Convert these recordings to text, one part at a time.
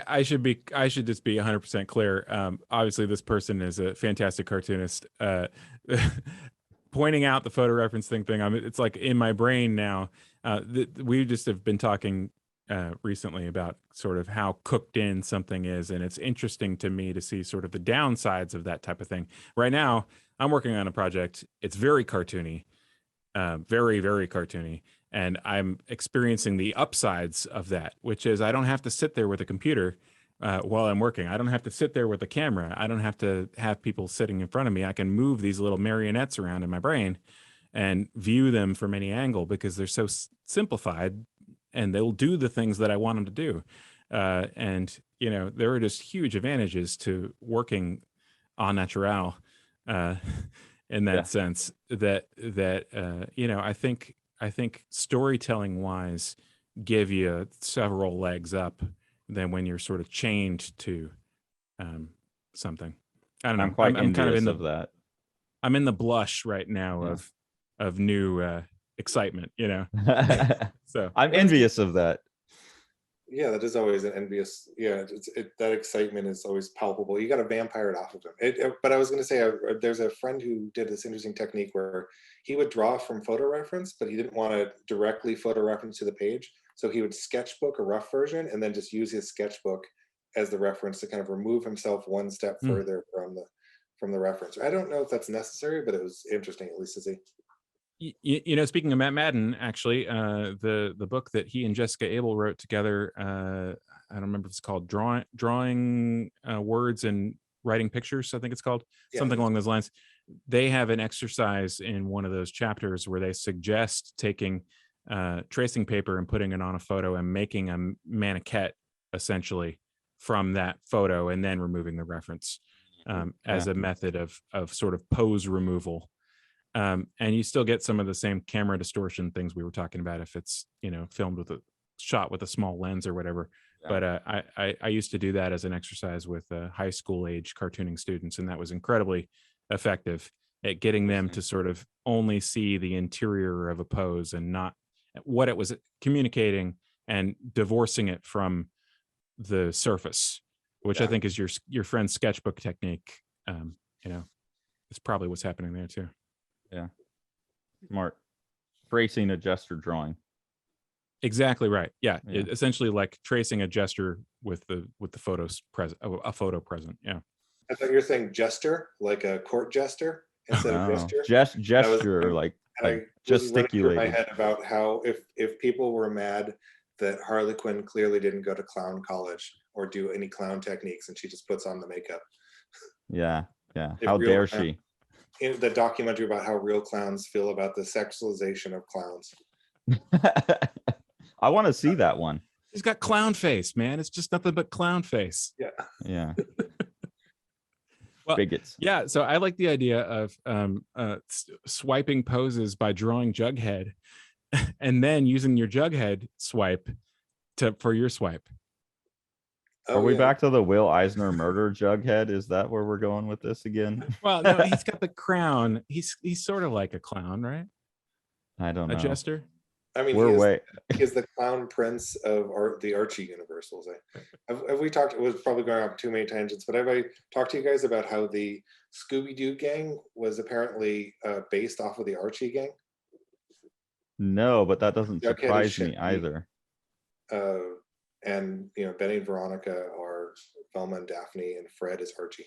I should just be 100% clear. Obviously, this person is a fantastic cartoonist. Pointing out the photo reference thing. It's like in my brain now. We just have been talking recently about sort of how cooked in something is, and it's interesting to me to see sort of the downsides of that type of thing. Right now, I'm working on a project. It's very cartoony, very, very cartoony. And I'm experiencing the upsides of that, which is I don't have to sit there with a computer while I'm working. I don't have to sit there with a camera. I don't have to have people sitting in front of me. I can move these little marionettes around in my brain and view them from any angle because they're so simplified and they'll do the things that I want them to do. And, there are just huge advantages to working en natural in that sense that I think storytelling wise give you several legs up than when you're sort of chained to something. I don't know. I'm quite I'm kind of of that. I'm in the blush right now of new excitement, So I'm envious of that. Yeah, that is always an envious. Yeah, that excitement is always palpable. You got to vampire it off of him. But I was going to say, there's a friend who did this interesting technique where he would draw from photo reference, but he didn't want to directly photo reference to the page. So he would sketchbook a rough version and then just use his sketchbook as the reference to kind of remove himself one step further from the reference. I don't know if that's necessary, but it was interesting at least to see. Speaking of Matt Madden, actually, the book that he and Jessica Abel wrote together, I don't remember if it's called drawing words and writing pictures. I think it's called something along those lines. They have an exercise in one of those chapters where they suggest taking tracing paper and putting it on a photo and making a maquette essentially from that photo and then removing the reference as a method of sort of pose removal. And you still get some of the same camera distortion things we were talking about if it's filmed with a shot with a small lens or whatever. But I used to do that as an exercise with high school age cartooning students, and that was incredibly effective at getting them to sort of only see the interior of a pose and not what it was communicating, and divorcing it from the surface, which I think is your friend's sketchbook technique. It's probably what's happening there too. Yeah. Smart. Tracing a gesture drawing. Exactly right. Yeah. Essentially like tracing a gesture with the photos present, a photo present. Yeah. I thought you were saying jester, like a court jester instead of gesture. Gesture, like gesticulating. My head about how if people were mad that Harley Quinn clearly didn't go to clown college or do any clown techniques and she just puts on the makeup. Yeah. How dare she? In the documentary about how real clowns feel about the sexualization of clowns. I want to see that one. He's got clown face, man. It's just nothing but clown face. Yeah. Well, bigots. Yeah. So I like the idea of swiping poses by drawing Jughead and then using your Jughead swipe for your swipe. Are we back to the Will Eisner murder Jughead? Is that where we're going with this again? Well, no, he's got the crown. He's sort of like a clown, right? I don't know. A jester? I mean, he is the clown prince of the Archie universe, we'll say. Have we talked, it was probably going off too many tangents, but have I talked to you guys about how the Scooby-Doo gang was apparently based off of the Archie gang? No, but that doesn't surprise me either. And Benny and Veronica are Velma and Daphne, and Fred is Archie.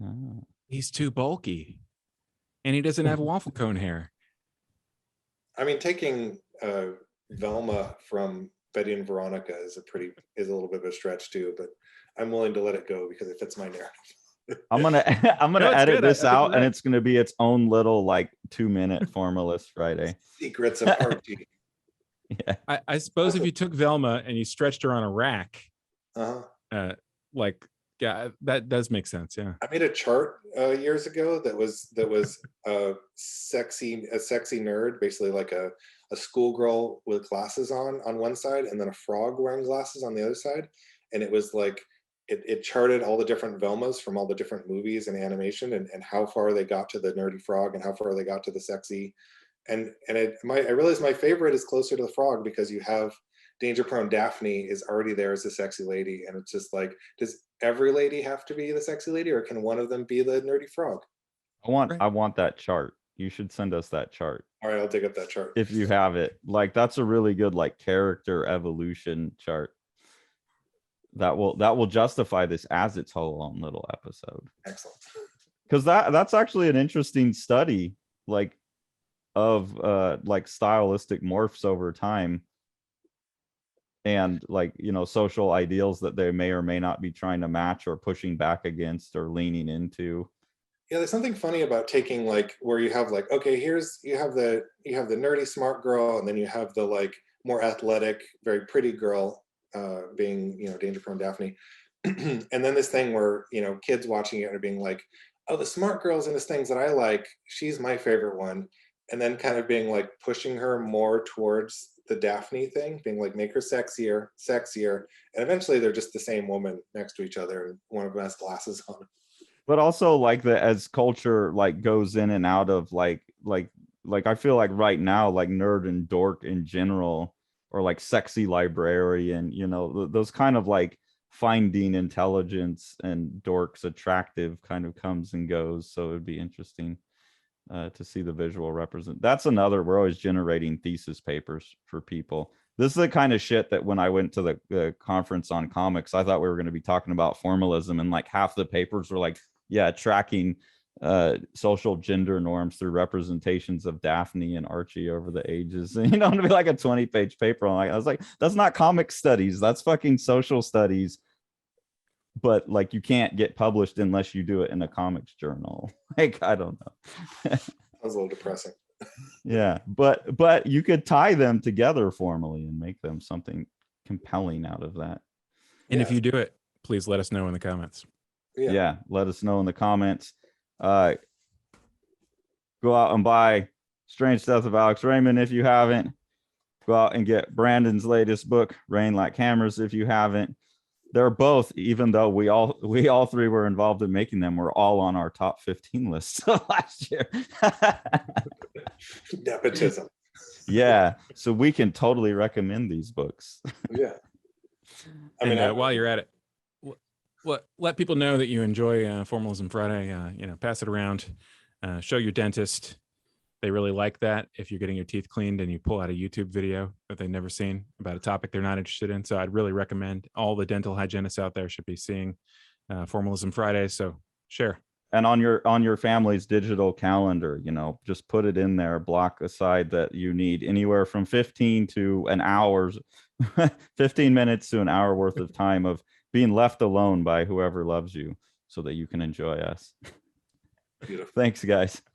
Oh. He's too bulky, and he doesn't have waffle cone hair. I mean, taking Velma from Betty and Veronica is a little bit of a stretch too, but I'm willing to let it go because it fits my narrative. I'm gonna edit this out, and it's gonna be its own little 2-minute Formalist Friday. Secrets of Archie. Yeah. I suppose if you took Velma and you stretched her on a rack, that does make sense. Yeah. I made a chart years ago that was a sexy nerd, basically like a schoolgirl with glasses on one side and then a frog wearing glasses on the other side. And it was like, it charted all the different Velmas from all the different movies and animation and how far they got to the nerdy frog and how far they got to the sexy. And I realized my favorite is closer to the frog because you have danger prone Daphne is already there as a sexy lady, and it's just like, does every lady have to be the sexy lady, or can one of them be the nerdy frog? I want that chart. You should send us that chart All right, I'll dig up that chart. if you have it. Like, that's a really good like character evolution chart that will justify this as its whole own little episode. Excellent. Because that's actually an interesting study, like, of like stylistic morphs over time, and like, you know, social ideals that they may or may not be trying to match or pushing back against or leaning into. Yeah, there's something funny about taking like where you have like, okay, you have the nerdy smart girl, and then you have the like more athletic, very pretty girl, being, you know, danger prone Daphne. And then this thing where, you know, kids watching it are being like, oh, the smart girl's into things that I like, she's my favorite one. And then kind of being like pushing her more towards the Daphne thing, being like, make her sexier. And eventually they're just the same woman next to each other, and one of them has glasses on. But also like as culture like goes in and out of like I feel like right now, like nerd and dork in general, or like sexy librarian, you know, those kind of like finding intelligence and dorks attractive kind of comes and goes. So it would be interesting to see the visual represent. That's another, we're always generating thesis papers for people. This is the kind of shit that when I went to the conference on comics, I thought we were going to be talking about formalism, and like half the papers were like, yeah, tracking social gender norms through representations of Daphne and Archie over the ages. And, you know, to be like a 20-page paper. I was like, that's not comic studies, that's fucking social studies. But like, you can't get published unless you do it in a comics journal. Like, I don't know. That was a little depressing. Yeah, but you could tie them together formally and make them something compelling out of that. And if you do it, please let us know in the comments. Yeah, let us know in the comments. Go out and buy Strange Death of Alex Raymond if you haven't. Go out and get Brandon's latest book, Rain Like Hammers, if you haven't. They're both, even though we all three were involved in making them, we're all on our top 15 list last year. Nepotism. Yeah, so we can totally recommend these books. Yeah. I And mean, while you're at it, let people know that you enjoy Formalism Friday. You know, pass it around. Show your dentist. They really like that if you're getting your teeth cleaned and you pull out a YouTube video that they've never seen about a topic they're not interested in. So I'd really recommend, all the dental hygienists out there should be seeing Formalism Friday. So share. And on your family's digital calendar, you know, just put it in there, block aside that you need anywhere from 15 to an hour's 15 minutes to an hour worth of time of being left alone by whoever loves you so that you can enjoy us. beautiful. Thanks, guys.